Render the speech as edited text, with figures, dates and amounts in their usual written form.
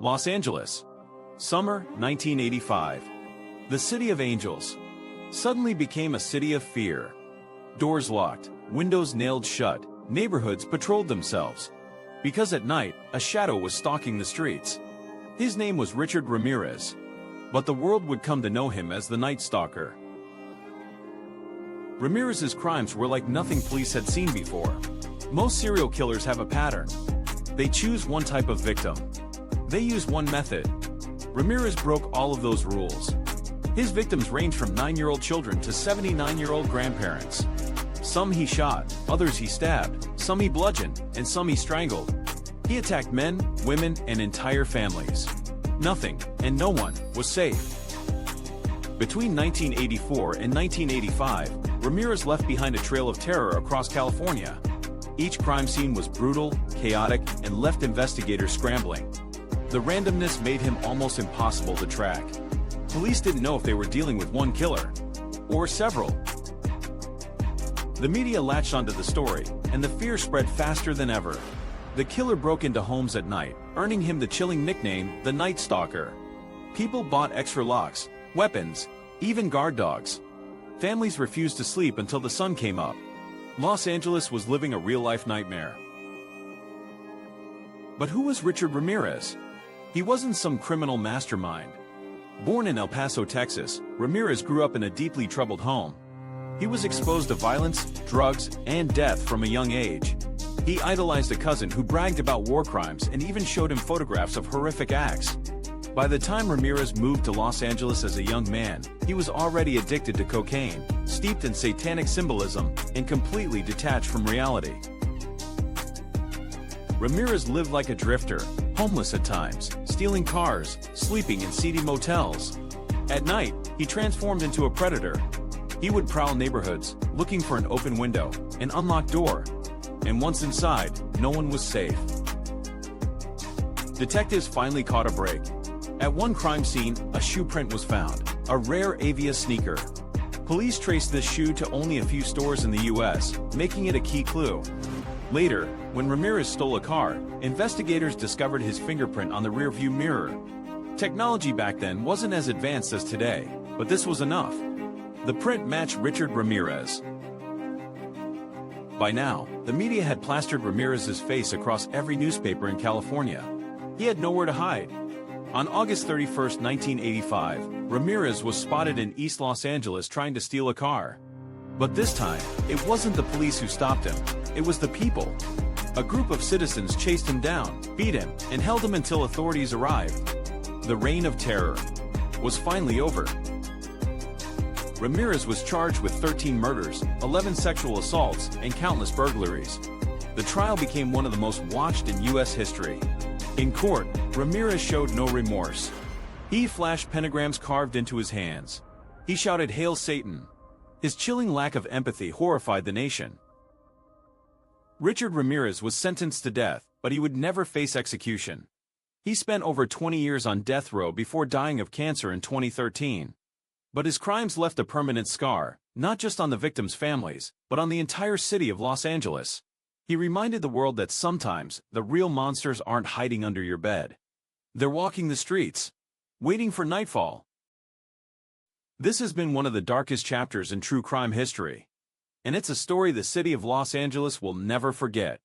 Los Angeles. Summer 1985. The City of Angels suddenly became a city of fear. Doors locked, windows nailed shut, neighborhoods patrolled themselves. Because at night, a shadow was stalking the streets. His name was Richard Ramirez, but the world would come to know him as the Night Stalker. Ramirez's crimes were like nothing police had seen before. Most serial killers have a pattern. They choose one type of victim. They use one method. Ramirez broke all of those rules. His victims range from 9-year-old children to 79-year-old grandparents. Some he shot, others he stabbed, some he bludgeoned, and some he strangled. He attacked men, women, and entire families. Nothing, and no one, was safe. Between 1984 and 1985, Ramirez left behind a trail of terror across California. Each crime scene was brutal, chaotic, and left investigators scrambling. The randomness made him almost impossible to track. Police didn't know if they were dealing with one killer, or several. The media latched onto the story, and the fear spread faster than ever. The killer broke into homes at night, earning him the chilling nickname, the Night Stalker. People bought extra locks, weapons, even guard dogs. Families refused to sleep until the sun came up. Los Angeles was living a real-life nightmare. But who was Richard Ramirez? He wasn't some criminal mastermind. Born in El Paso, Texas, Ramirez grew up in a deeply troubled home. He was exposed to violence, drugs, and death from a young age. He idolized a cousin who bragged about war crimes and even showed him photographs of horrific acts. By the time Ramirez moved to Los Angeles as a young man, he was already addicted to cocaine, steeped in satanic symbolism, and completely detached from reality. Ramirez lived like a drifter, homeless at times, stealing cars, sleeping in seedy motels. At night, he transformed into a predator. He would prowl neighborhoods, looking for an open window, an unlocked door. And once inside, no one was safe. Detectives finally caught a break. At one crime scene, a shoe print was found, a rare Avia sneaker. Police traced this shoe to only a few stores in the US, making it a key clue. Later, when Ramirez stole a car, investigators discovered his fingerprint on the rearview mirror. Technology back then wasn't as advanced as today, but this was enough. The print matched Richard Ramirez. By now, the media had plastered Ramirez's face across every newspaper in California. He had nowhere to hide. On August 31, 1985, Ramirez was spotted in East Los Angeles trying to steal a car. But this time, it wasn't the police who stopped him, it was the people. A group of citizens chased him down, beat him, and held him until authorities arrived. The reign of terror was finally over. Ramirez was charged with 13 murders, 11 sexual assaults, and countless burglaries. The trial became one of the most watched in U.S. history. In court, Ramirez showed no remorse. He flashed pentagrams carved into his hands. He shouted, "Hail Satan!" His chilling lack of empathy horrified the nation. Richard Ramirez was sentenced to death, but he would never face execution. He spent over 20 years on death row before dying of cancer in 2013. But his crimes left a permanent scar, not just on the victims' families, but on the entire city of Los Angeles. He reminded the world that sometimes, the real monsters aren't hiding under your bed. They're walking the streets, waiting for nightfall. This has been one of the darkest chapters in true crime history. And it's a story the city of Los Angeles will never forget.